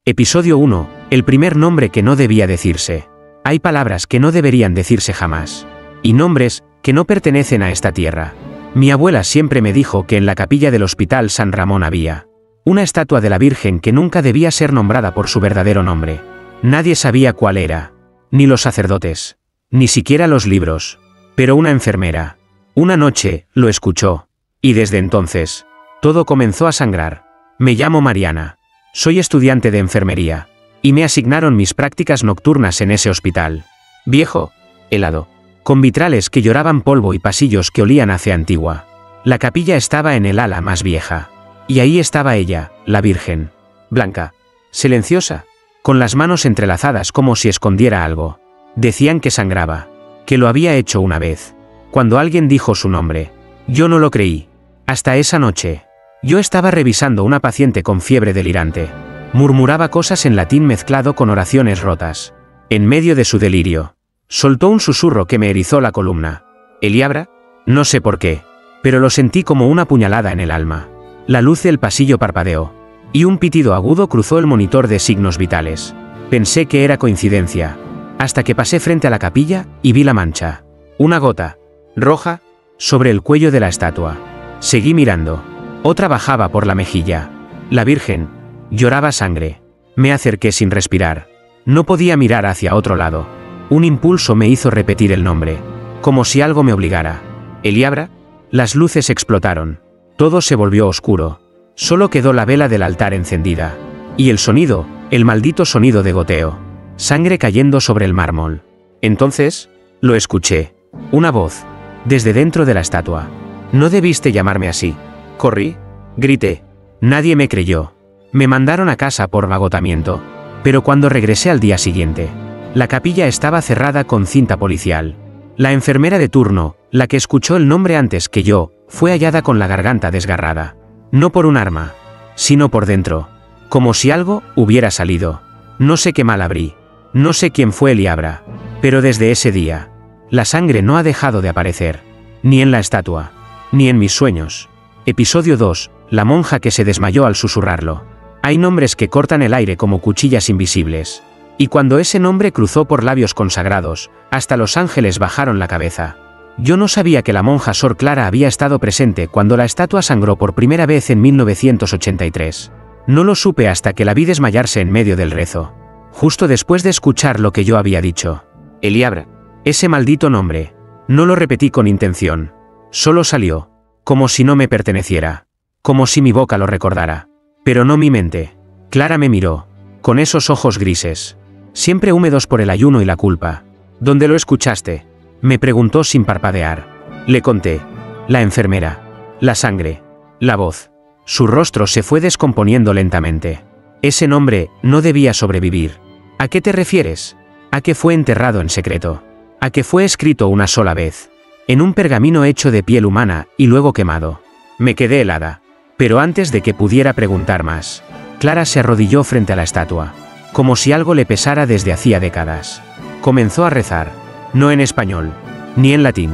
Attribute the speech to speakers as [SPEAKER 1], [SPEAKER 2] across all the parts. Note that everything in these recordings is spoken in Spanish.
[SPEAKER 1] Episodio 1. El primer nombre que no debía decirse. Hay palabras que no deberían decirse jamás. Y nombres que no pertenecen a esta tierra. Mi abuela siempre me dijo que en la capilla del Hospital San Ramón había una estatua de la Virgen que nunca debía ser nombrada por su verdadero nombre. Nadie sabía cuál era. Ni los sacerdotes. Ni siquiera los libros. Pero una enfermera. Una noche, lo escuchó. Y desde entonces, todo comenzó a sangrar. Me llamo Mariana. Soy estudiante de enfermería. Y me asignaron mis prácticas nocturnas en ese hospital. Viejo, helado, con vitrales que lloraban polvo y pasillos que olían hacia antigua. La capilla estaba en el ala más vieja. Y ahí estaba ella, la Virgen. Blanca, silenciosa, con las manos entrelazadas como si escondiera algo. Decían que sangraba, que lo había hecho una vez. Cuando alguien dijo su nombre, yo no lo creí. Hasta esa noche. Yo estaba revisando una paciente con fiebre delirante. Murmuraba cosas en latín mezclado con oraciones rotas. En medio de su delirio, soltó un susurro que me erizó la columna. ¿Eliabra? No sé por qué, pero lo sentí como una puñalada en el alma. La luz del pasillo parpadeó, y un pitido agudo cruzó el monitor de signos vitales. Pensé que era coincidencia, hasta que pasé frente a la capilla y vi la mancha. Una gota, roja, sobre el cuello de la estatua. Seguí mirando. Otra bajaba por la mejilla. La Virgen lloraba sangre. Me acerqué sin respirar. No podía mirar hacia otro lado. Un impulso me hizo repetir el nombre, como si algo me obligara. ¿Eliabra? Las luces explotaron. Todo se volvió oscuro. Solo quedó la vela del altar encendida. Y el sonido, el maldito sonido de goteo. Sangre cayendo sobre el mármol. Entonces, lo escuché. Una voz, desde dentro de la estatua. No debiste llamarme así. Corrí, grité. Nadie me creyó. Me mandaron a casa por agotamiento. Pero cuando regresé al día siguiente, la capilla estaba cerrada con cinta policial. La enfermera de turno, la que escuchó el nombre antes que yo, fue hallada con la garganta desgarrada. No por un arma, sino por dentro. Como si algo hubiera salido. No sé qué mal abrí. No sé quién fue Eliabra. Pero desde ese día, la sangre no ha dejado de aparecer. Ni en la estatua. Ni en mis sueños. Episodio 2. La monja que se desmayó al susurrarlo. Hay nombres que cortan el aire como cuchillas invisibles. Y cuando ese nombre cruzó por labios consagrados, hasta los ángeles bajaron la cabeza. Yo no sabía que la monja Sor Clara había estado presente cuando la estatua sangró por primera vez en 1983. No lo supe hasta que la vi desmayarse en medio del rezo. Justo después de escuchar lo que yo había dicho. Eliabra. Ese maldito nombre. No lo repetí con intención. Solo salió. Como si no me perteneciera. Como si mi boca lo recordara. Pero no mi mente. Clara me miró. Con esos ojos grises. Siempre húmedos por el ayuno y la culpa. ¿Dónde lo escuchaste? Me preguntó sin parpadear. Le conté. La enfermera. La sangre. La voz. Su rostro se fue descomponiendo lentamente. Ese nombre no debía sobrevivir. ¿A qué te refieres? ¿A que fue enterrado en secreto? ¿A que fue escrito una sola vez? En un pergamino hecho de piel humana y luego quemado. Me quedé helada. Pero antes de que pudiera preguntar más, Clara se arrodilló frente a la estatua, como si algo le pesara desde hacía décadas. Comenzó a rezar, no en español, ni en latín,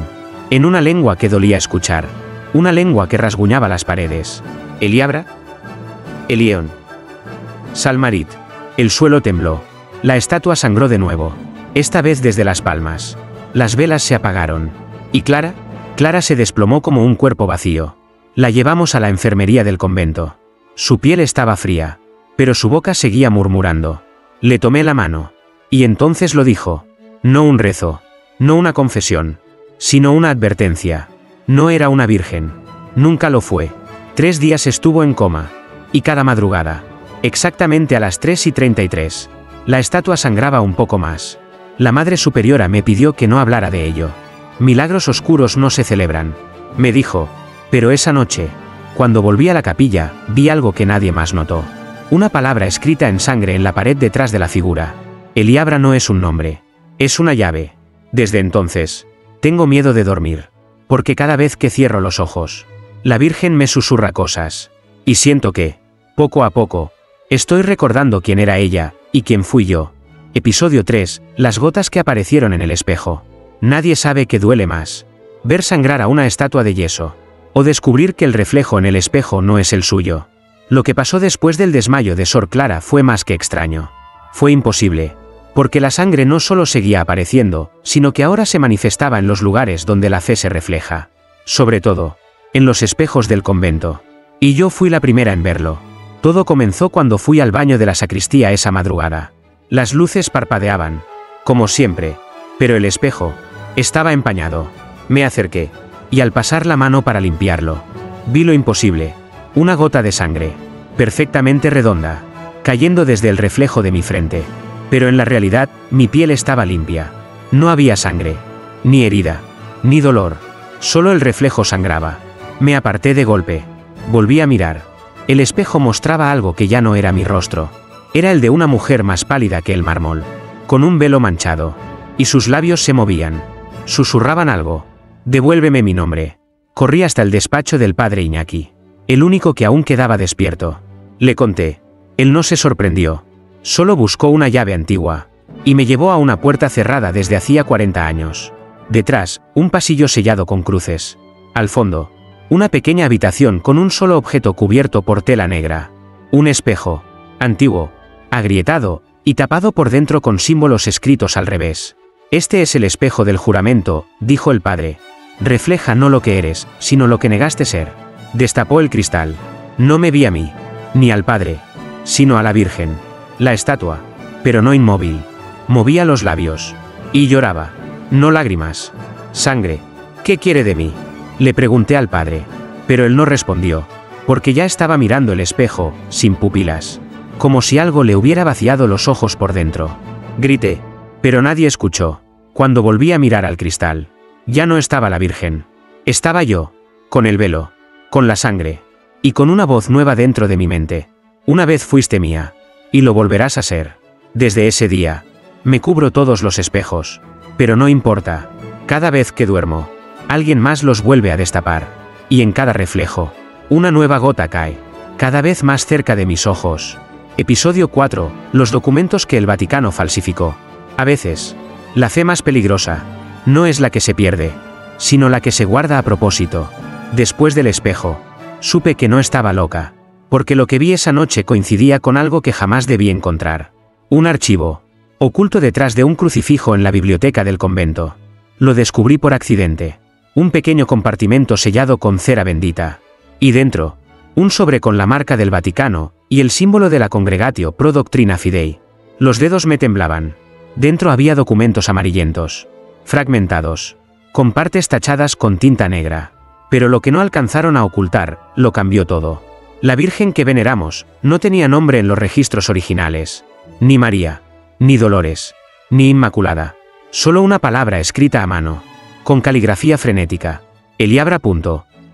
[SPEAKER 1] en una lengua que dolía escuchar, una lengua que rasguñaba las paredes. ¿Eliabra? Elión. Salmarit. El suelo tembló. La estatua sangró de nuevo, esta vez desde las palmas. Las velas se apagaron. ¿Y Clara? Clara se desplomó como un cuerpo vacío. La llevamos a la enfermería del convento. Su piel estaba fría, pero su boca seguía murmurando. Le tomé la mano. Y entonces lo dijo. No un rezo, no una confesión, sino una advertencia. No era una virgen. Nunca lo fue. 3 días estuvo en coma. Y cada madrugada, exactamente a las 3:33, la estatua sangraba un poco más. La Madre Superiora me pidió que no hablara de ello. Milagros oscuros no se celebran, me dijo. Pero esa noche, cuando volví a la capilla, vi algo que nadie más notó. Una palabra escrita en sangre en la pared detrás de la figura. Eliabra no es un nombre. Es una llave. Desde entonces, tengo miedo de dormir. Porque cada vez que cierro los ojos, la Virgen me susurra cosas. Y siento que, poco a poco, estoy recordando quién era ella, y quién fui yo. Episodio 3. Las gotas que aparecieron en el espejo. Nadie sabe qué duele más. Ver sangrar a una estatua de yeso. O descubrir que el reflejo en el espejo no es el suyo. Lo que pasó después del desmayo de Sor Clara fue más que extraño. Fue imposible. Porque la sangre no solo seguía apareciendo, sino que ahora se manifestaba en los lugares donde la fe se refleja. Sobre todo, en los espejos del convento. Y yo fui la primera en verlo. Todo comenzó cuando fui al baño de la sacristía esa madrugada. Las luces parpadeaban, como siempre, pero el espejo estaba empañado. Me acerqué, y al pasar la mano para limpiarlo, vi lo imposible, una gota de sangre, perfectamente redonda, cayendo desde el reflejo de mi frente. Pero en la realidad, mi piel estaba limpia. No había sangre, ni herida, ni dolor. Solo el reflejo sangraba. Me aparté de golpe. Volví a mirar. El espejo mostraba algo que ya no era mi rostro. Era el de una mujer más pálida que el mármol, con un velo manchado. Y sus labios se movían. Susurraban algo. Devuélveme mi nombre. Corrí hasta el despacho del padre Iñaki, el único que aún quedaba despierto. Le conté. Él no se sorprendió. Solo buscó una llave antigua, y me llevó a una puerta cerrada desde hacía 40 años. Detrás, un pasillo sellado con cruces. Al fondo, una pequeña habitación con un solo objeto cubierto por tela negra. Un espejo, antiguo, agrietado, y tapado por dentro con símbolos escritos al revés. Este es el espejo del juramento, dijo el padre. Refleja no lo que eres, sino lo que negaste ser. Destapó el cristal. No me vi a mí, ni al padre, sino a la Virgen. La estatua, pero no inmóvil. Movía los labios. Y lloraba. No lágrimas. Sangre. ¿Qué quiere de mí? Le pregunté al padre. Pero él no respondió. Porque ya estaba mirando el espejo, sin pupilas. Como si algo le hubiera vaciado los ojos por dentro. Grité. Pero nadie escuchó. Cuando volví a mirar al cristal, ya no estaba la Virgen. Estaba yo. Con el velo. Con la sangre. Y con una voz nueva dentro de mi mente. Una vez fuiste mía. Y lo volverás a ser. Desde ese día, me cubro todos los espejos. Pero no importa. Cada vez que duermo, alguien más los vuelve a destapar. Y en cada reflejo, una nueva gota cae. Cada vez más cerca de mis ojos. Episodio 4. Los documentos que el Vaticano falsificó. A veces, la fe más peligrosa, no es la que se pierde, sino la que se guarda a propósito. Después del espejo, supe que no estaba loca. Porque lo que vi esa noche coincidía con algo que jamás debí encontrar. Un archivo, oculto detrás de un crucifijo en la biblioteca del convento. Lo descubrí por accidente. Un pequeño compartimento sellado con cera bendita. Y dentro, un sobre con la marca del Vaticano, y el símbolo de la Congregatio Pro Doctrina Fidei. Los dedos me temblaban. Dentro había documentos amarillentos, fragmentados, con partes tachadas con tinta negra. Pero lo que no alcanzaron a ocultar, lo cambió todo. La Virgen que veneramos, no tenía nombre en los registros originales. Ni María, ni Dolores, ni Inmaculada. Solo una palabra escrita a mano, con caligrafía frenética. Eliabra.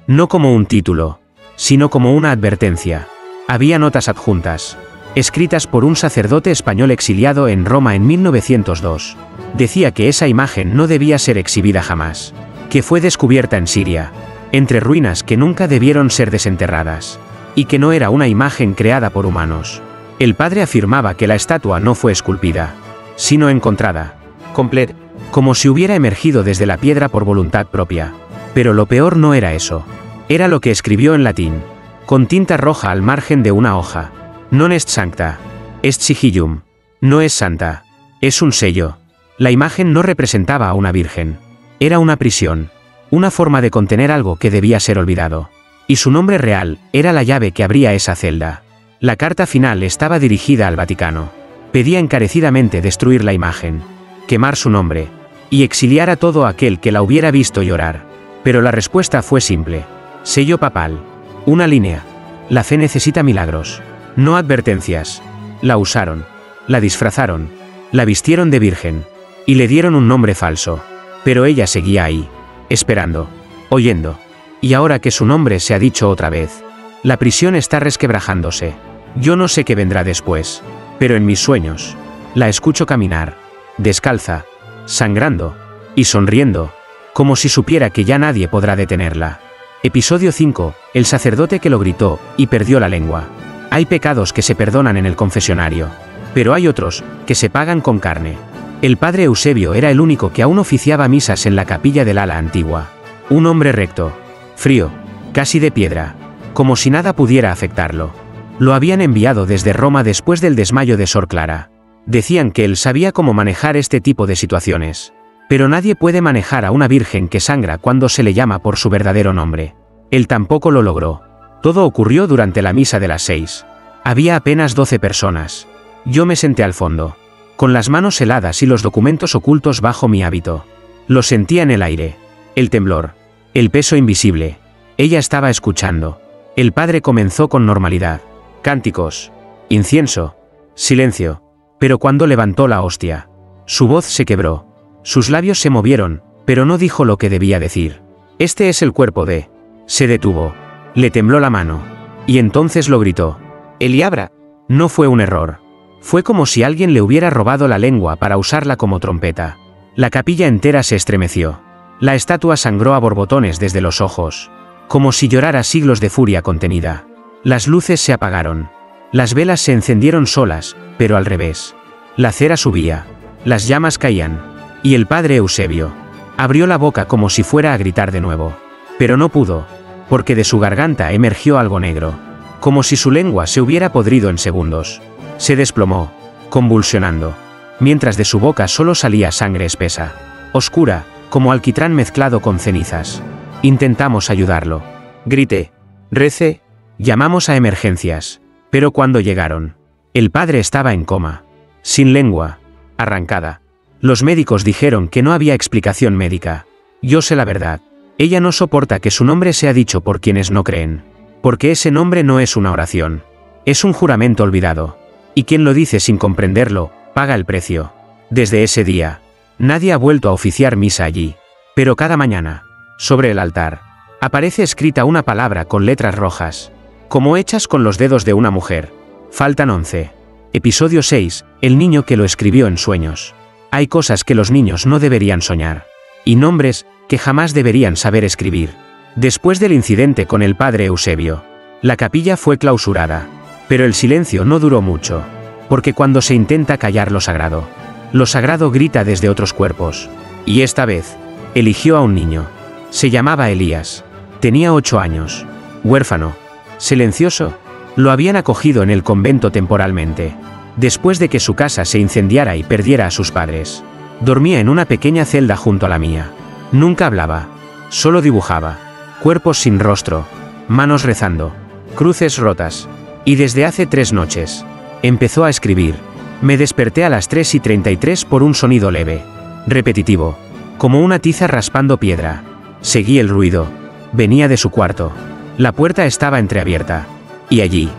[SPEAKER 1] No como un título, sino como una advertencia. Había notas adjuntas, escritas por un sacerdote español exiliado en Roma en 1902. Decía que esa imagen no debía ser exhibida jamás. Que fue descubierta en Siria, entre ruinas que nunca debieron ser desenterradas. Y que no era una imagen creada por humanos. El padre afirmaba que la estatua no fue esculpida, sino encontrada, completa, como si hubiera emergido desde la piedra por voluntad propia. Pero lo peor no era eso. Era lo que escribió en latín, con tinta roja al margen de una hoja. Non est sancta, est sigillum. No es santa, es un sello. La imagen no representaba a una virgen. Era una prisión, una forma de contener algo que debía ser olvidado. Y su nombre real era la llave que abría esa celda. La carta final estaba dirigida al Vaticano. Pedía encarecidamente destruir la imagen, quemar su nombre, y exiliar a todo aquel que la hubiera visto llorar. Pero la respuesta fue simple. Sello papal. Una línea. La fe necesita milagros, no advertencias. La usaron, la disfrazaron, la vistieron de virgen, y le dieron un nombre falso. Pero ella seguía ahí, esperando, oyendo. Y ahora que su nombre se ha dicho otra vez, la prisión está resquebrajándose. Yo no sé qué vendrá después, pero en mis sueños, la escucho caminar, descalza, sangrando, y sonriendo, como si supiera que ya nadie podrá detenerla. Episodio 5. El sacerdote que lo gritó, y perdió la lengua. Hay pecados que se perdonan en el confesionario, pero hay otros, que se pagan con carne. El padre Eusebio era el único que aún oficiaba misas en la capilla del ala antigua. Un hombre recto, frío, casi de piedra, como si nada pudiera afectarlo. Lo habían enviado desde Roma después del desmayo de Sor Clara. Decían que él sabía cómo manejar este tipo de situaciones. Pero nadie puede manejar a una virgen que sangra cuando se le llama por su verdadero nombre. Él tampoco lo logró. Todo ocurrió durante la misa de las 6. Había apenas 12 personas. Yo me senté al fondo, con las manos heladas y los documentos ocultos bajo mi hábito. Lo sentía en el aire. El temblor. El peso invisible. Ella estaba escuchando. El padre comenzó con normalidad. Cánticos. Incienso. Silencio. Pero cuando levantó la hostia, su voz se quebró. Sus labios se movieron, pero no dijo lo que debía decir. Este es el cuerpo de... Se detuvo. Le tembló la mano. Y entonces lo gritó. Eliabra. No fue un error. Fue como si alguien le hubiera robado la lengua para usarla como trompeta. La capilla entera se estremeció. La estatua sangró a borbotones desde los ojos, como si llorara siglos de furia contenida. Las luces se apagaron. Las velas se encendieron solas, pero al revés. La cera subía. Las llamas caían. Y el padre Eusebio abrió la boca como si fuera a gritar de nuevo. Pero no pudo, porque de su garganta emergió algo negro, como si su lengua se hubiera podrido en segundos. Se desplomó, convulsionando, mientras de su boca solo salía sangre espesa, oscura, como alquitrán mezclado con cenizas. Intentamos ayudarlo. Grité. Recé. Llamamos a emergencias. Pero cuando llegaron, el padre estaba en coma, sin lengua, arrancada. Los médicos dijeron que no había explicación médica. Yo sé la verdad. Ella no soporta que su nombre sea dicho por quienes no creen. Porque ese nombre no es una oración. Es un juramento olvidado. Y quien lo dice sin comprenderlo, paga el precio. Desde ese día, nadie ha vuelto a oficiar misa allí. Pero cada mañana, sobre el altar, aparece escrita una palabra con letras rojas, como hechas con los dedos de una mujer. Faltan 11. Episodio 6. El niño que lo escribió en sueños. Hay cosas que los niños no deberían soñar. Y nombres que jamás deberían saber escribir. Después del incidente con el padre Eusebio, la capilla fue clausurada. Pero el silencio no duró mucho. Porque cuando se intenta callar lo sagrado grita desde otros cuerpos. Y esta vez, eligió a un niño. Se llamaba Elías. Tenía 8 años. Huérfano. Silencioso. Lo habían acogido en el convento temporalmente, después de que su casa se incendiara y perdiera a sus padres. Dormía en una pequeña celda junto a la mía. Nunca hablaba. Solo dibujaba. Cuerpos sin rostro. Manos rezando. Cruces rotas. Y desde hace 3 noches, empezó a escribir. Me desperté a las 3:33 por un sonido leve, repetitivo, como una tiza raspando piedra. Seguí el ruido. Venía de su cuarto. La puerta estaba entreabierta. Y allí,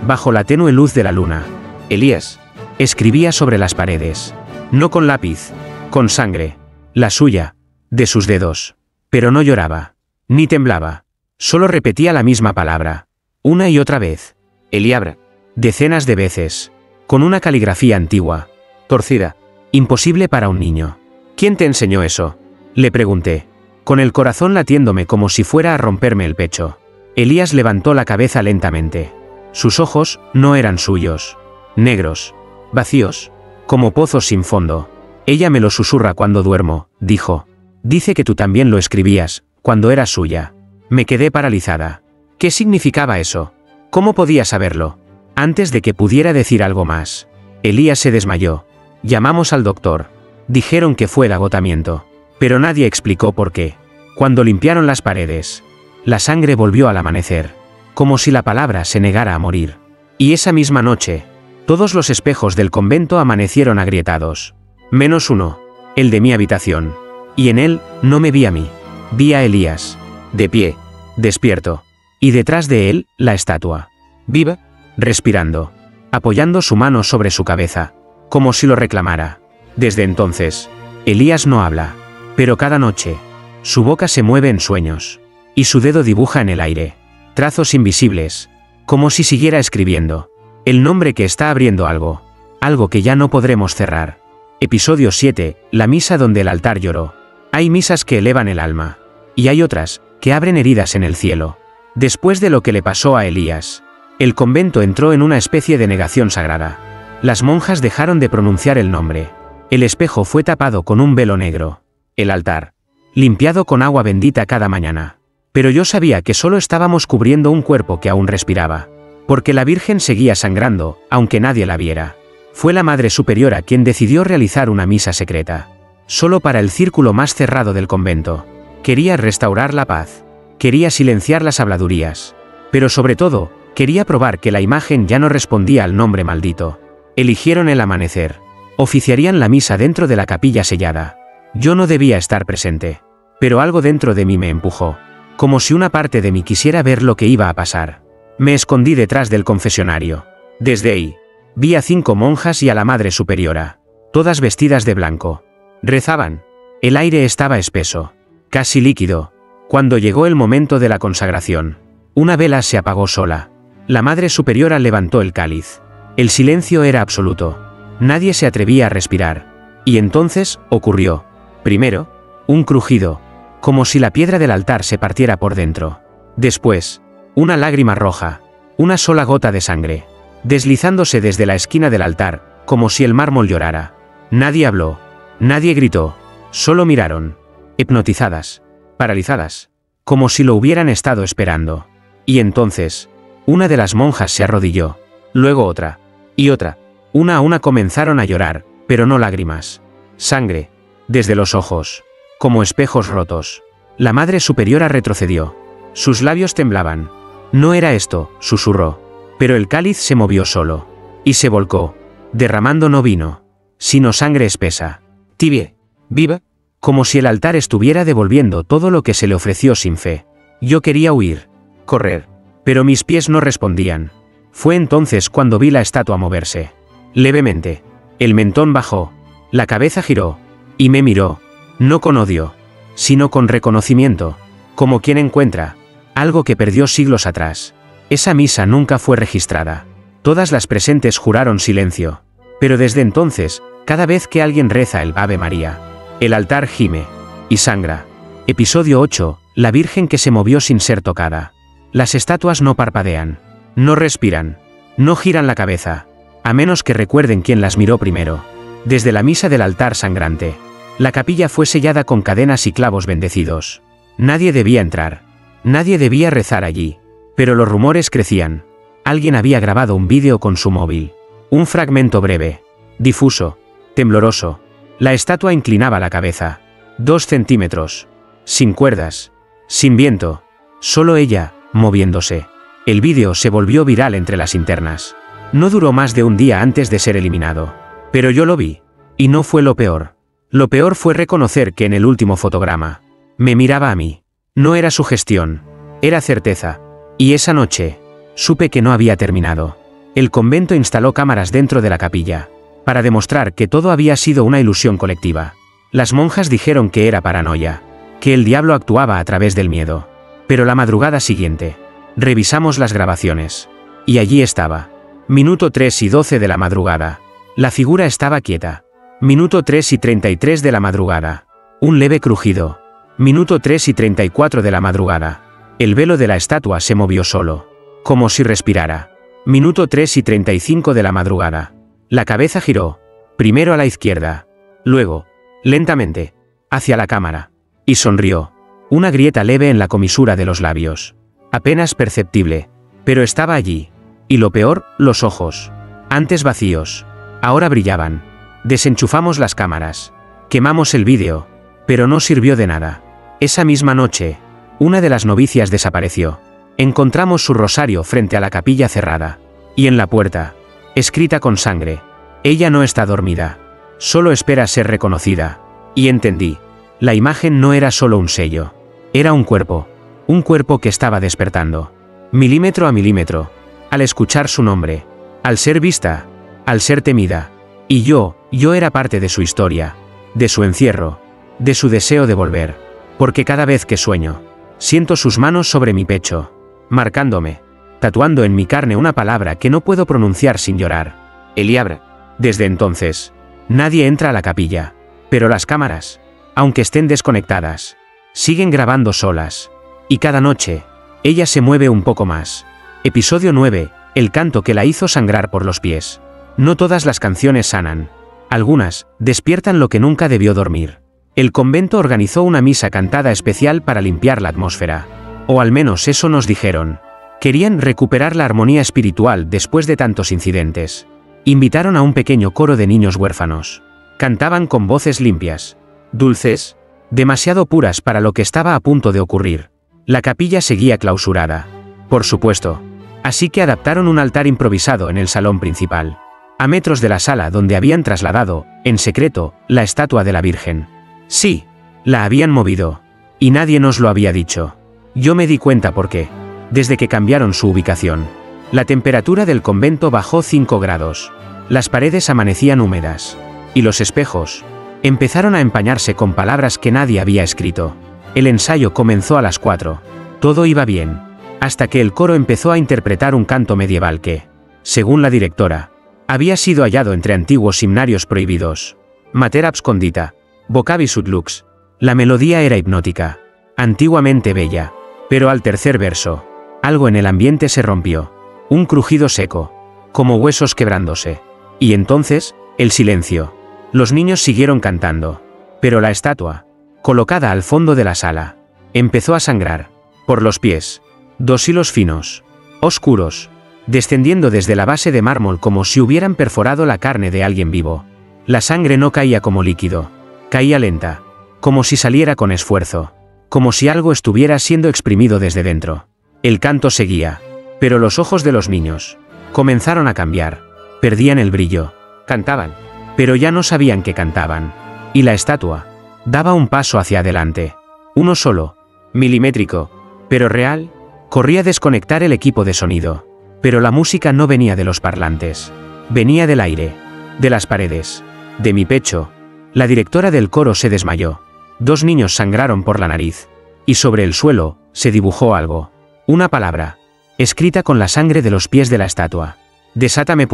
[SPEAKER 1] bajo la tenue luz de la luna, Elías escribía sobre las paredes. No con lápiz, con sangre. La suya, de sus dedos. Pero no lloraba, ni temblaba. Solo repetía la misma palabra, una y otra vez. Eliabra. Decenas de veces. Con una caligrafía antigua, torcida, imposible para un niño. ¿Quién te enseñó eso?, le pregunté, con el corazón latiéndome como si fuera a romperme el pecho. Elías levantó la cabeza lentamente. Sus ojos no eran suyos. Negros. Vacíos. Como pozos sin fondo. Ella me lo susurra cuando duermo, dijo. Dice que tú también lo escribías, cuando eras suya. Me quedé paralizada. ¿Qué significaba eso? ¿Cómo podía saberlo? Antes de que pudiera decir algo más, Elías se desmayó. Llamamos al doctor. Dijeron que fue el agotamiento. Pero nadie explicó por qué. Cuando limpiaron las paredes, la sangre volvió al amanecer, como si la palabra se negara a morir. Y esa misma noche, todos los espejos del convento amanecieron agrietados. Menos uno, el de mi habitación. Y en él, no me vi a mí. Vi a Elías, de pie, despierto. Y detrás de él, la estatua. Viva, respirando, apoyando su mano sobre su cabeza, como si lo reclamara. Desde entonces, Elías no habla. Pero cada noche, su boca se mueve en sueños. Y su dedo dibuja en el aire trazos invisibles, como si siguiera escribiendo. El nombre que está abriendo algo. Algo que ya no podremos cerrar. Episodio 7. La misa donde el altar lloró. Hay misas que elevan el alma. Y hay otras, que abren heridas en el cielo. Después de lo que le pasó a Elías, el convento entró en una especie de negación sagrada. Las monjas dejaron de pronunciar el nombre. El espejo fue tapado con un velo negro. El altar, limpiado con agua bendita cada mañana. Pero yo sabía que solo estábamos cubriendo un cuerpo que aún respiraba. Porque la Virgen seguía sangrando, aunque nadie la viera. Fue la Madre Superiora quien decidió realizar una misa secreta. Solo para el círculo más cerrado del convento. Quería restaurar la paz. Quería silenciar las habladurías. Pero sobre todo, quería probar que la imagen ya no respondía al nombre maldito. Eligieron el amanecer. Oficiarían la misa dentro de la capilla sellada. Yo no debía estar presente. Pero algo dentro de mí me empujó. Como si una parte de mí quisiera ver lo que iba a pasar. Me escondí detrás del confesionario. Desde ahí, vi a 5 monjas y a la Madre Superiora. Todas vestidas de blanco. Rezaban. El aire estaba espeso. Casi líquido. Cuando llegó el momento de la consagración. Una vela se apagó sola. La Madre Superiora levantó el cáliz. El silencio era absoluto. Nadie se atrevía a respirar. Y entonces, ocurrió. Primero, un crujido. Como si la piedra del altar se partiera por dentro. Después, una lágrima roja. Una sola gota de sangre. Deslizándose desde la esquina del altar, como si el mármol llorara. Nadie habló. Nadie gritó. Solo miraron. Hipnotizadas. Paralizadas. Como si lo hubieran estado esperando. Y entonces, una de las monjas se arrodilló. Luego otra. Y otra. Una a una comenzaron a llorar, pero no lágrimas. Sangre. Desde los ojos. Como espejos rotos. La Madre Superiora retrocedió. Sus labios temblaban. No era esto, susurró. Pero el cáliz se movió solo. Y se volcó. Derramando no vino. Sino sangre espesa. Tibia. Viva. Como si el altar estuviera devolviendo todo lo que se le ofreció sin fe. Yo quería huir. Correr. Pero mis pies no respondían. Fue entonces cuando vi la estatua moverse. Levemente. El mentón bajó. La cabeza giró. Y me miró. No con odio. Sino con reconocimiento. Como quien encuentra algo que perdió siglos atrás. Esa misa nunca fue registrada. Todas las presentes juraron silencio. Pero desde entonces, cada vez que alguien reza el Ave María, el altar gime. Y sangra. Episodio 8. La Virgen que se movió sin ser tocada. Las estatuas no parpadean. No respiran. No giran la cabeza. A menos que recuerden quién las miró primero. Desde la misa del altar sangrante. La capilla fue sellada con cadenas y clavos bendecidos. Nadie debía entrar. Nadie debía rezar allí. Pero los rumores crecían. Alguien había grabado un vídeo con su móvil. Un fragmento breve. Difuso. Tembloroso. La estatua inclinaba la cabeza. 2 centímetros. Sin cuerdas. Sin viento. Solo ella, moviéndose. El vídeo se volvió viral entre las internas. No duró más de un día antes de ser eliminado. Pero yo lo vi. Y no fue lo peor. Lo peor fue reconocer que en el último fotograma me miraba a mí. No era sugestión. Era certeza. Y esa noche, supe que no había terminado. El convento instaló cámaras dentro de la capilla. Para demostrar que todo había sido una ilusión colectiva. Las monjas dijeron que era paranoia. Que el diablo actuaba a través del miedo. Pero la madrugada siguiente, revisamos las grabaciones. Y allí estaba. Minuto 3 y 12 de la madrugada. La figura estaba quieta. Minuto 3 y 33 de la madrugada. Un leve crujido. Minuto 3 y 34 de la madrugada. El velo de la estatua se movió solo. Como si respirara. Minuto 3 y 35 de la madrugada. La cabeza giró. Primero a la izquierda. Luego, lentamente, hacia la cámara. Y sonrió. Una grieta leve en la comisura de los labios. Apenas perceptible. Pero estaba allí. Y lo peor, los ojos. Antes vacíos. Ahora brillaban. Desenchufamos las cámaras. Quemamos el vídeo. Pero no sirvió de nada. Esa misma noche, una de las novicias desapareció. Encontramos su rosario frente a la capilla cerrada. Y en la puerta, escrita con sangre. Ella no está dormida. Solo espera ser reconocida. Y entendí. La imagen no era solo un sello. Era un cuerpo. Un cuerpo que estaba despertando. Milímetro a milímetro. Al escuchar su nombre. Al ser vista. Al ser temida. Y yo era parte de su historia. De su encierro. De su deseo de volver. Porque cada vez que sueño, siento sus manos sobre mi pecho. Marcándome. Tatuando en mi carne una palabra que no puedo pronunciar sin llorar. Eliabra. Desde entonces, nadie entra a la capilla. Pero las cámaras, aunque estén desconectadas, siguen grabando solas. Y cada noche, ella se mueve un poco más. Episodio 9. El canto que la hizo sangrar por los pies. No todas las canciones sanan. Algunas, despiertan lo que nunca debió dormir. El convento organizó una misa cantada especial para limpiar la atmósfera. O al menos eso nos dijeron. Querían recuperar la armonía espiritual después de tantos incidentes. Invitaron a un pequeño coro de niños huérfanos. Cantaban con voces limpias, dulces, demasiado puras para lo que estaba a punto de ocurrir. La capilla seguía clausurada, por supuesto. Así que adaptaron un altar improvisado en el salón principal, a metros de la sala donde habían trasladado, en secreto, la estatua de la Virgen. Sí, la habían movido. Y nadie nos lo había dicho. Yo me di cuenta porque, desde que cambiaron su ubicación, la temperatura del convento bajó 5 grados. Las paredes amanecían húmedas. Y los espejos empezaron a empañarse con palabras que nadie había escrito. El ensayo comenzó a las 4. Todo iba bien, hasta que el coro empezó a interpretar un canto medieval que, según la directora, había sido hallado entre antiguos himnarios prohibidos. Mater abscondita, vocavis ut lux. La melodía era hipnótica, antiguamente bella, pero al tercer verso, algo en el ambiente se rompió. Un crujido seco, como huesos quebrándose. Y entonces, el silencio. Los niños siguieron cantando, pero la estatua, colocada al fondo de la sala, empezó a sangrar, por los pies. 2 hilos finos, oscuros, descendiendo desde la base de mármol como si hubieran perforado la carne de alguien vivo. La sangre no caía como líquido, caía lenta, como si saliera con esfuerzo, como si algo estuviera siendo exprimido desde dentro. El canto seguía, pero los ojos de los niños comenzaron a cambiar, perdían el brillo, cantaban, pero ya no sabían qué cantaban. Y la estatua daba un paso hacia adelante, uno solo, milimétrico, pero real, corría a desconectar el equipo de sonido. Pero la música no venía de los parlantes, venía del aire, de las paredes, de mi pecho. La directora del coro se desmayó. 2 niños sangraron por la nariz. Y sobre el suelo, se dibujó algo. Una palabra, escrita con la sangre de los pies de la estatua. Desátame.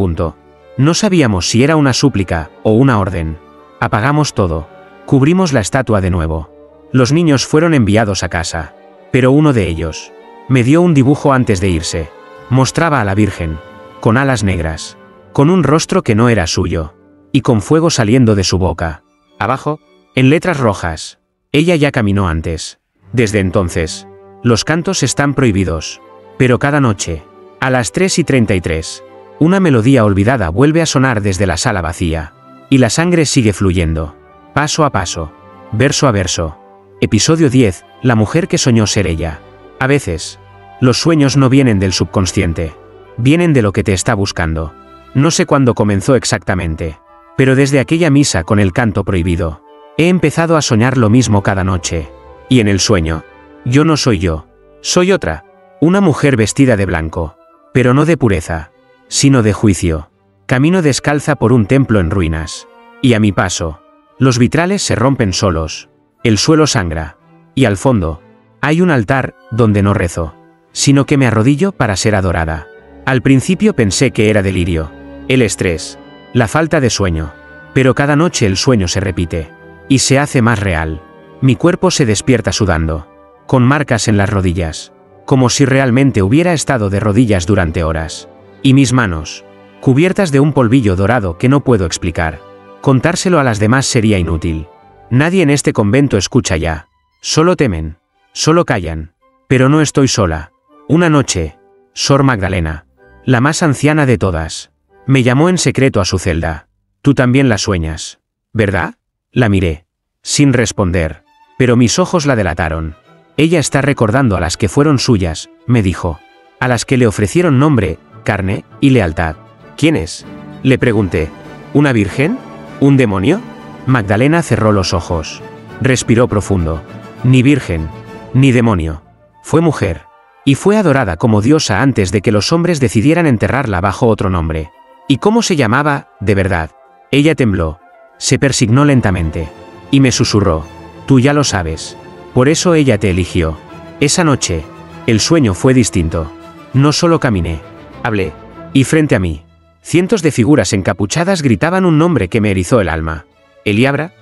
[SPEAKER 1] No sabíamos si era una súplica o una orden. Apagamos todo. Cubrimos la estatua de nuevo. Los niños fueron enviados a casa. Pero uno de ellos me dio un dibujo antes de irse. Mostraba a la Virgen, con alas negras, con un rostro que no era suyo, y con fuego saliendo de su boca. Abajo, en letras rojas, ella ya caminó antes. Desde entonces, los cantos están prohibidos. Pero cada noche, a las 3:33, una melodía olvidada vuelve a sonar desde la sala vacía. Y la sangre sigue fluyendo, paso a paso, verso a verso. Episodio 10, la mujer que soñó ser ella. A veces, los sueños no vienen del subconsciente, vienen de lo que te está buscando. No sé cuándo comenzó exactamente, pero desde aquella misa con el canto prohibido, he empezado a soñar lo mismo cada noche. Y en el sueño, yo no soy yo, soy otra, una mujer vestida de blanco, pero no de pureza, sino de juicio. Camino descalza por un templo en ruinas, y a mi paso, los vitrales se rompen solos, el suelo sangra, y al fondo, hay un altar donde no rezo, sino que me arrodillo para ser adorada. Al principio pensé que era delirio, el estrés, la falta de sueño, pero cada noche el sueño se repite, y se hace más real. Mi cuerpo se despierta sudando, con marcas en las rodillas, como si realmente hubiera estado de rodillas durante horas. Y mis manos, cubiertas de un polvillo dorado que no puedo explicar. Contárselo a las demás sería inútil. Nadie en este convento escucha ya. Solo temen, solo callan. Pero no estoy sola. Una noche, Sor Magdalena, la más anciana de todas, me llamó en secreto a su celda. Tú también la sueñas, ¿verdad? La miré, sin responder, pero mis ojos la delataron. Ella está recordando a las que fueron suyas, me dijo, a las que le ofrecieron nombre, carne y lealtad. ¿Quién es?, le pregunté. ¿Una virgen? ¿Un demonio? Magdalena cerró los ojos. Respiró profundo. Ni virgen, ni demonio. Fue mujer. Y fue adorada como diosa antes de que los hombres decidieran enterrarla bajo otro nombre. ¿Y cómo se llamaba, de verdad? Ella tembló. Se persignó lentamente. Y me susurró. Tú ya lo sabes. Por eso ella te eligió. Esa noche, el sueño fue distinto. No solo caminé. Hablé. Y frente a mí, cientos de figuras encapuchadas gritaban un nombre que me erizó el alma. Eliabra.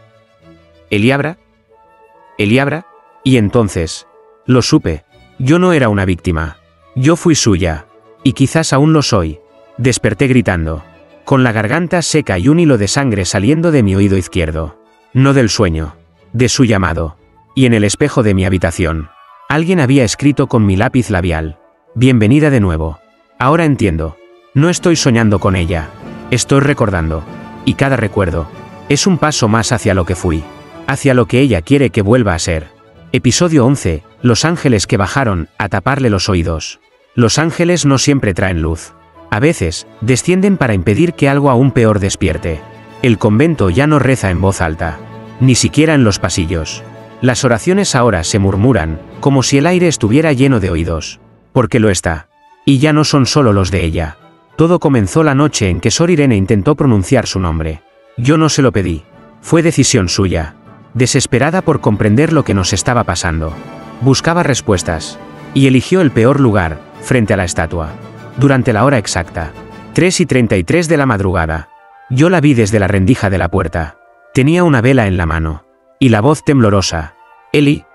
[SPEAKER 1] Eliabra. Eliabra. Y entonces, lo supe. Yo no era una víctima. Yo fui suya. Y quizás aún lo soy. Desperté gritando, con la garganta seca y un hilo de sangre saliendo de mi oído izquierdo. No del sueño, de su llamado. Y en el espejo de mi habitación, alguien había escrito con mi lápiz labial. Bienvenida de nuevo. Ahora entiendo. No estoy soñando con ella. Estoy recordando. Y cada recuerdo es un paso más hacia lo que fui. Hacia lo que ella quiere que vuelva a ser. Episodio 11. Los ángeles que bajaron a taparle los oídos. Los ángeles no siempre traen luz. A veces, descienden para impedir que algo aún peor despierte. El convento ya no reza en voz alta. Ni siquiera en los pasillos. Las oraciones ahora se murmuran, como si el aire estuviera lleno de oídos. Porque lo está. Y ya no son solo los de ella. Todo comenzó la noche en que Sor Irene intentó pronunciar su nombre. Yo no se lo pedí. Fue decisión suya. Desesperada por comprender lo que nos estaba pasando. Buscaba respuestas. Y eligió el peor lugar, frente a la estatua. Durante la hora exacta. 3:33 de la madrugada. Yo la vi desde la rendija de la puerta. Tenía una vela en la mano. Y la voz temblorosa. Eli.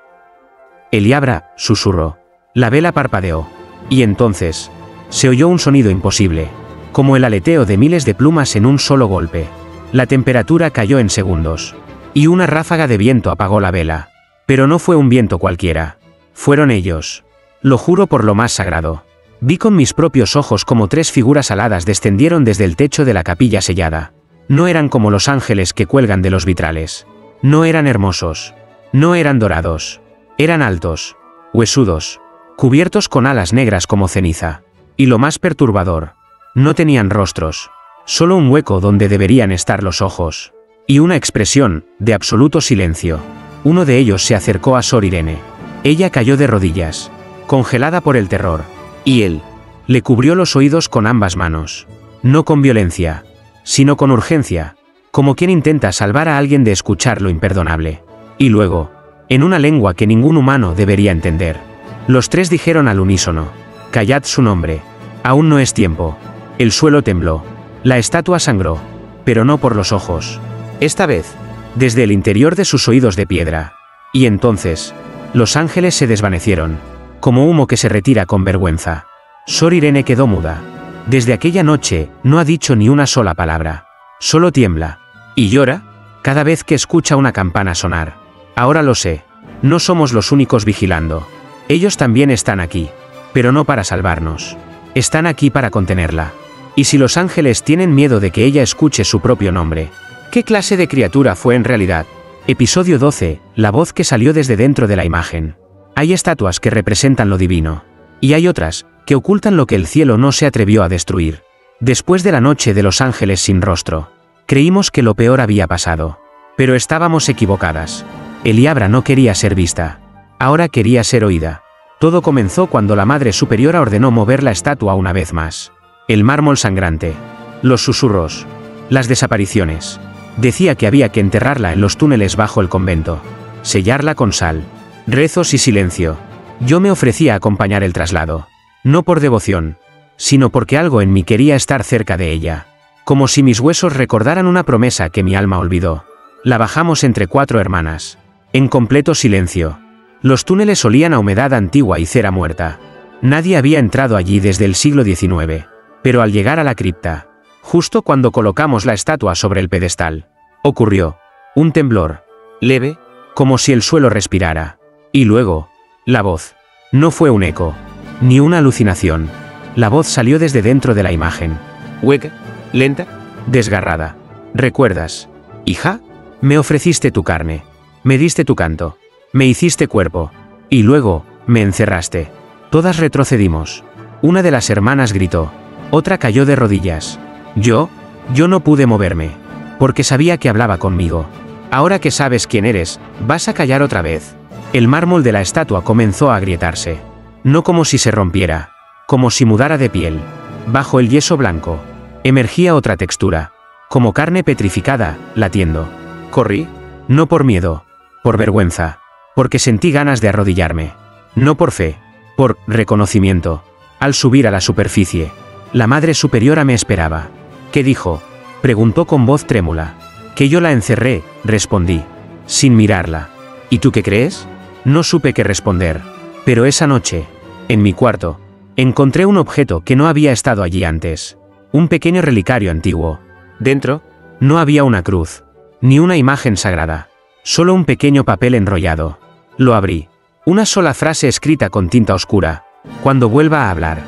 [SPEAKER 1] Eliabra, susurró. La vela parpadeó. Y entonces, se oyó un sonido imposible. Como el aleteo de miles de plumas en un solo golpe. La temperatura cayó en segundos. Y una ráfaga de viento apagó la vela. Pero no fue un viento cualquiera. Fueron ellos. Lo juro por lo más sagrado. Vi con mis propios ojos como 3 figuras aladas descendieron desde el techo de la capilla sellada. No eran como los ángeles que cuelgan de los vitrales. No eran hermosos. No eran dorados. Eran altos. Huesudos. Cubiertos con alas negras como ceniza. Y lo más perturbador. No tenían rostros. Solo un hueco donde deberían estar los ojos. Y una expresión, de absoluto silencio. Uno de ellos se acercó a Sor Irene. Ella cayó de rodillas. Congelada por el terror. Y él le cubrió los oídos con ambas manos. No con violencia, sino con urgencia, como quien intenta salvar a alguien de escuchar lo imperdonable. Y luego, en una lengua que ningún humano debería entender, los 3 dijeron al unísono: callad su nombre. Aún no es tiempo. El suelo tembló. La estatua sangró. Pero no por los ojos. Esta vez, desde el interior de sus oídos de piedra. Y entonces, los ángeles se desvanecieron. Como humo que se retira con vergüenza. Sor Irene quedó muda. Desde aquella noche, no ha dicho ni una sola palabra. Solo tiembla. Y llora, cada vez que escucha una campana sonar. Ahora lo sé. No somos los únicos vigilando. Ellos también están aquí. Pero no para salvarnos. Están aquí para contenerla. Y si los ángeles tienen miedo de que ella escuche su propio nombre, ¿qué clase de criatura fue en realidad? Episodio 12. La voz que salió desde dentro de la imagen. Hay estatuas que representan lo divino. Y hay otras, que ocultan lo que el cielo no se atrevió a destruir. Después de la noche de los ángeles sin rostro, creímos que lo peor había pasado. Pero estábamos equivocadas. Eliabra no quería ser vista. Ahora quería ser oída. Todo comenzó cuando la Madre Superiora ordenó mover la estatua una vez más. El mármol sangrante. Los susurros. Las desapariciones. Decía que había que enterrarla en los túneles bajo el convento. Sellarla con sal. Rezos y silencio. Yo me ofrecía a acompañar el traslado. No por devoción, sino porque algo en mí quería estar cerca de ella. Como si mis huesos recordaran una promesa que mi alma olvidó. La bajamos entre 4 hermanas. En completo silencio. Los túneles olían a humedad antigua y cera muerta. Nadie había entrado allí desde el siglo XIX. Pero al llegar a la cripta, justo cuando colocamos la estatua sobre el pedestal, ocurrió un temblor. Leve, como si el suelo respirara. Y luego, la voz. No fue un eco, ni una alucinación. La voz salió desde dentro de la imagen. Hueca, lenta, desgarrada. ¿Recuerdas, hija? Me ofreciste tu carne. Me diste tu canto. Me hiciste cuerpo. Y luego, me encerraste. Todas retrocedimos. Una de las hermanas gritó. Otra cayó de rodillas. Yo no pude moverme. Porque sabía que hablaba conmigo. Ahora que sabes quién eres, ¿vas a callar otra vez? El mármol de la estatua comenzó a agrietarse. No como si se rompiera, como si mudara de piel. Bajo el yeso blanco, emergía otra textura, como carne petrificada, latiendo. Corrí, no por miedo, por vergüenza, porque sentí ganas de arrodillarme. No por fe, por reconocimiento. Al subir a la superficie, la Madre Superiora me esperaba. ¿Qué dijo? Preguntó con voz trémula. Que yo la encerré, respondí, sin mirarla. ¿Y tú qué crees? No supe qué responder. Pero esa noche, en mi cuarto, encontré un objeto que no había estado allí antes. Un pequeño relicario antiguo. Dentro, no había una cruz, ni una imagen sagrada. Solo un pequeño papel enrollado. Lo abrí. Una sola frase escrita con tinta oscura. Cuando vuelva a hablar,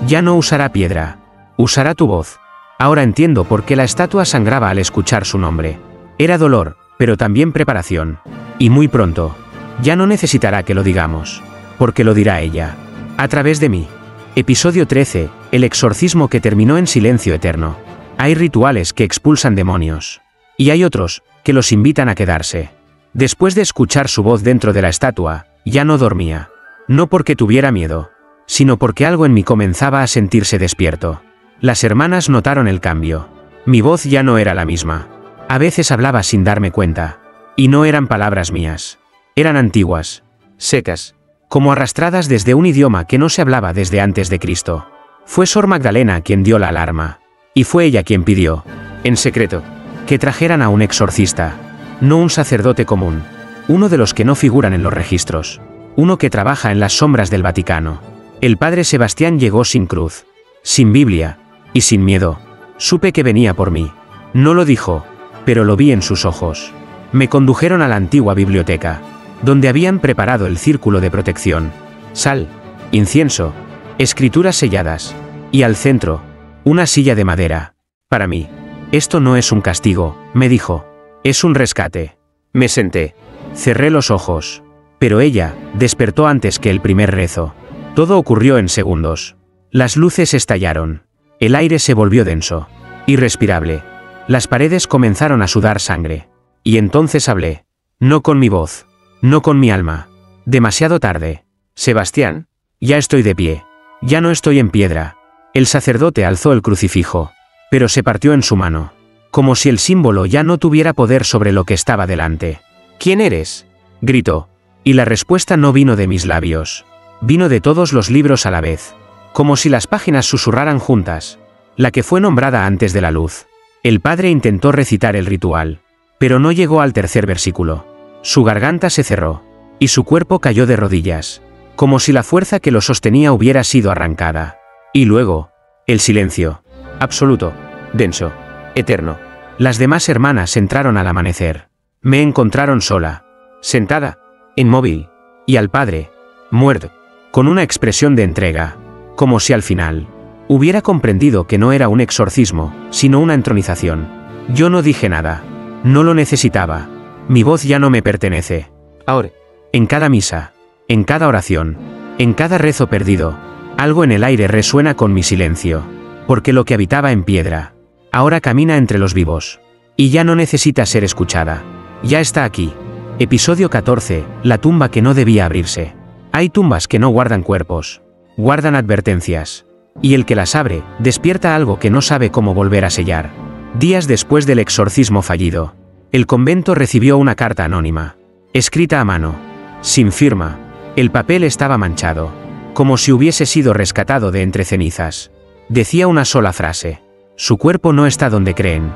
[SPEAKER 1] ya no usará piedra, usará tu voz. Ahora entiendo por qué la estatua sangraba al escuchar su nombre. Era dolor, pero también preparación. Y muy pronto, ya no necesitará que lo digamos, porque lo dirá ella, a través de mí. Episodio 13, el exorcismo que terminó en silencio eterno. Hay rituales que expulsan demonios. Y hay otros, que los invitan a quedarse. Después de escuchar su voz dentro de la estatua, ya no dormía. No porque tuviera miedo, sino porque algo en mí comenzaba a sentirse despierto. Las hermanas notaron el cambio. Mi voz ya no era la misma. A veces hablaba sin darme cuenta. Y no eran palabras mías. Eran antiguas, secas, como arrastradas desde un idioma que no se hablaba desde antes de Cristo. Fue Sor Magdalena quien dio la alarma. Y fue ella quien pidió, en secreto, que trajeran a un exorcista, no un sacerdote común, uno de los que no figuran en los registros, uno que trabaja en las sombras del Vaticano. El padre Sebastián llegó sin cruz, sin Biblia, y sin miedo. Supe que venía por mí. No lo dijo, pero lo vi en sus ojos. Me condujeron a la antigua biblioteca, donde habían preparado el círculo de protección, sal, incienso, escrituras selladas, y al centro, una silla de madera. Para mí, esto no es un castigo, me dijo, es un rescate. Me senté, cerré los ojos, pero ella despertó antes que el primer rezo. Todo ocurrió en segundos. Las luces estallaron, el aire se volvió denso, irrespirable, las paredes comenzaron a sudar sangre. Y entonces hablé, no con mi voz, no con mi alma. Demasiado tarde. Sebastián, ya estoy de pie, ya no estoy en piedra. El sacerdote alzó el crucifijo, pero se partió en su mano, como si el símbolo ya no tuviera poder sobre lo que estaba delante. ¿Quién eres?, gritó, y la respuesta no vino de mis labios, vino de todos los libros a la vez, como si las páginas susurraran juntas, la que fue nombrada antes de la luz. El padre intentó recitar el ritual, pero no llegó al tercer versículo. Su garganta se cerró, y su cuerpo cayó de rodillas, como si la fuerza que lo sostenía hubiera sido arrancada. Y luego, el silencio, absoluto, denso, eterno. Las demás hermanas entraron al amanecer. Me encontraron sola, sentada, inmóvil, y al padre, muerto, con una expresión de entrega, como si al final hubiera comprendido que no era un exorcismo, sino una entronización. Yo no dije nada. No lo necesitaba. Mi voz ya no me pertenece. Ahora, en cada misa, en cada oración, en cada rezo perdido, algo en el aire resuena con mi silencio, porque lo que habitaba en piedra, ahora camina entre los vivos, y ya no necesita ser escuchada. Ya está aquí. Episodio 14, la tumba que no debía abrirse. Hay tumbas que no guardan cuerpos, guardan advertencias, y el que las abre, despierta algo que no sabe cómo volver a sellar. Días después del exorcismo fallido, el convento recibió una carta anónima, escrita a mano, sin firma. El papel estaba manchado, como si hubiese sido rescatado de entre cenizas. Decía una sola frase: su cuerpo no está donde creen.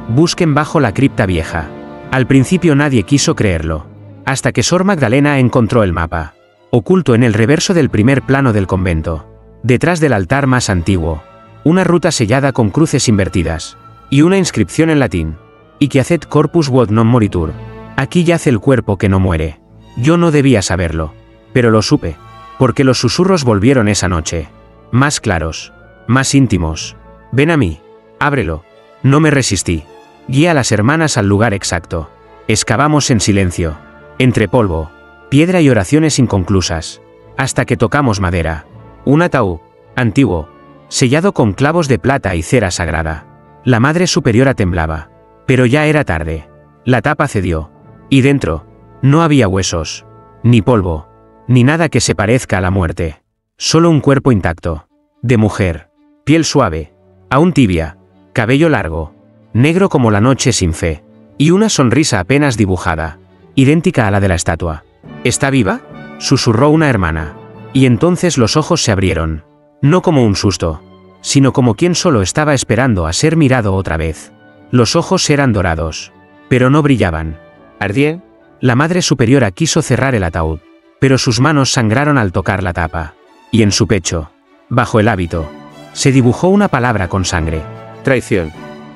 [SPEAKER 1] Busquen bajo la cripta vieja. Al principio nadie quiso creerlo, hasta que Sor Magdalena encontró el mapa, oculto en el reverso del primer plano del convento, detrás del altar más antiguo, una ruta sellada con cruces invertidas, y una inscripción en latín: Iquiacet corpus quod non moritur. Aquí yace el cuerpo que no muere. Yo no debía saberlo, pero lo supe, porque los susurros volvieron esa noche, más claros, más íntimos. Ven a mí, ábrelo. No me resistí. Guié a las hermanas al lugar exacto. Excavamos en silencio, entre polvo, piedra y oraciones inconclusas, hasta que tocamos madera. Un ataúd, antiguo, sellado con clavos de plata y cera sagrada. La Madre Superiora temblaba, pero ya era tarde. La tapa cedió, y dentro, no había huesos, ni polvo, ni nada que se parezca a la muerte. Solo un cuerpo intacto, de mujer, piel suave, aún tibia, cabello largo, negro como la noche sin fe, y una sonrisa apenas dibujada, idéntica a la de la estatua. ¿Está viva?, susurró una hermana. Y entonces los ojos se abrieron, no como un susto, sino como quien solo estaba esperando a ser mirado otra vez. Los ojos eran dorados, pero no brillaban. ¿Ardía? La Madre Superiora quiso cerrar el ataúd, pero sus manos sangraron al tocar la tapa, y en su pecho, bajo el hábito, se dibujó una palabra con sangre: traición.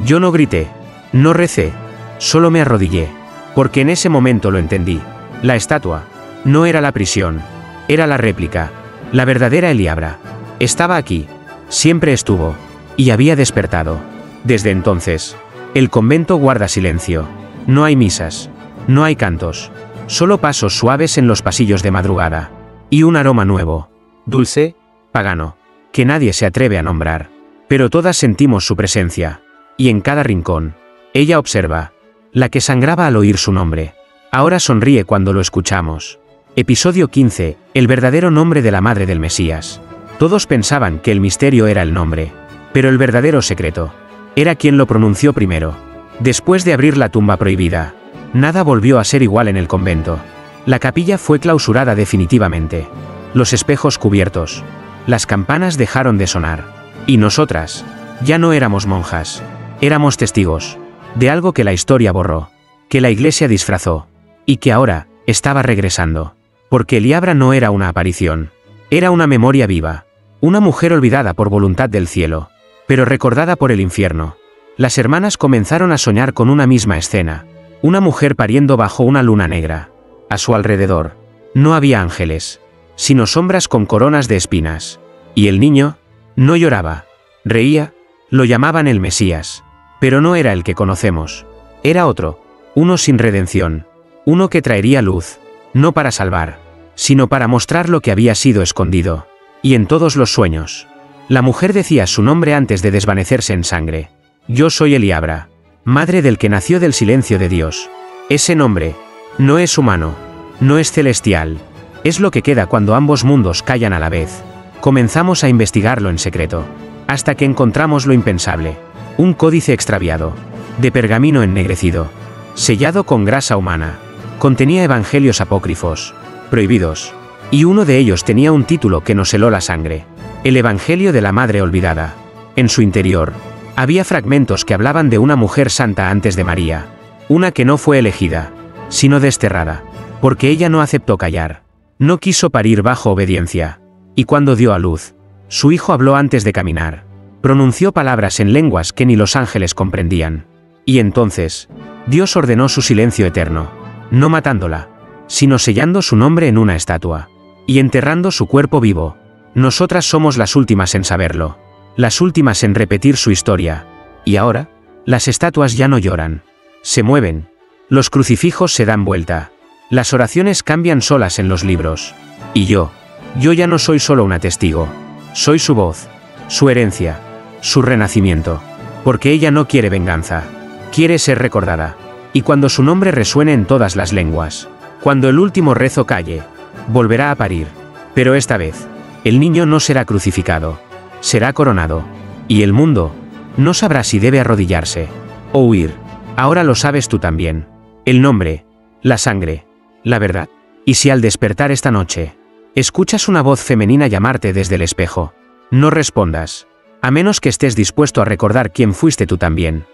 [SPEAKER 1] Yo no grité, no recé, solo me arrodillé, porque en ese momento lo entendí. La estatua no era la prisión, era la réplica, La verdadera Eliabra. Estaba aquí. Siempre estuvo. Y había despertado. Desde entonces, el convento guarda silencio. No hay misas. No hay cantos. Solo pasos suaves en los pasillos de madrugada. Y un aroma nuevo. Dulce, pagano. Que nadie se atreve a nombrar. Pero todas sentimos su presencia. Y en cada rincón, ella observa. La que sangraba al oír su nombre. Ahora sonríe cuando lo escuchamos. Episodio 15. El verdadero nombre de la madre del Mesías. Todos pensaban que el misterio era el nombre. Pero el verdadero secreto era quien lo pronunció primero. Después de abrir la tumba prohibida, nada volvió a ser igual en el convento. La capilla fue clausurada definitivamente. Los espejos cubiertos. Las campanas dejaron de sonar. Y nosotras, ya no éramos monjas. Éramos testigos de algo que la historia borró, que la iglesia disfrazó, y que ahora estaba regresando. Porque Eliabra no era una aparición. Era una memoria viva. Una mujer olvidada por voluntad del cielo, pero recordada por el infierno. Las hermanas comenzaron a soñar con una misma escena. Una mujer pariendo bajo una luna negra. A su alrededor, no había ángeles, sino sombras con coronas de espinas. Y el niño no lloraba, reía, lo llamaban el Mesías. Pero no era el que conocemos. Era otro, uno sin redención. Uno que traería luz, no para salvar, sino para mostrar lo que había sido escondido. Y en todos los sueños, la mujer decía su nombre antes de desvanecerse en sangre. Yo soy Eliabra, madre del que nació del silencio de Dios. Ese nombre no es humano, no es celestial. Es lo que queda cuando ambos mundos callan a la vez. Comenzamos a investigarlo en secreto, hasta que encontramos lo impensable. Un códice extraviado, de pergamino ennegrecido, sellado con grasa humana. Contenía evangelios apócrifos, prohibidos, y uno de ellos tenía un título que nos heló la sangre. El Evangelio de la Madre Olvidada. En su interior, había fragmentos que hablaban de una mujer santa antes de María. Una que no fue elegida, sino desterrada. Porque ella no aceptó callar. No quiso parir bajo obediencia. Y cuando dio a luz, su hijo habló antes de caminar. Pronunció palabras en lenguas que ni los ángeles comprendían. Y entonces, Dios ordenó su silencio eterno. No matándola, sino sellando su nombre en una estatua. Y enterrando su cuerpo vivo. Nosotras somos las últimas en saberlo. Las últimas en repetir su historia. Y ahora, las estatuas ya no lloran. Se mueven. Los crucifijos se dan vuelta. Las oraciones cambian solas en los libros. Y yo ya no soy solo una testigo. Soy su voz, su herencia, su renacimiento. Porque ella no quiere venganza. Quiere ser recordada. Y cuando su nombre resuene en todas las lenguas, cuando el último rezo calle, volverá a parir. Pero esta vez, el niño no será crucificado. Será coronado. Y el mundo no sabrá si debe arrodillarse o huir. Ahora lo sabes tú también. El nombre, la sangre, la verdad. Y si al despertar esta noche, escuchas una voz femenina llamarte desde el espejo, no respondas. A menos que estés dispuesto a recordar quién fuiste tú también.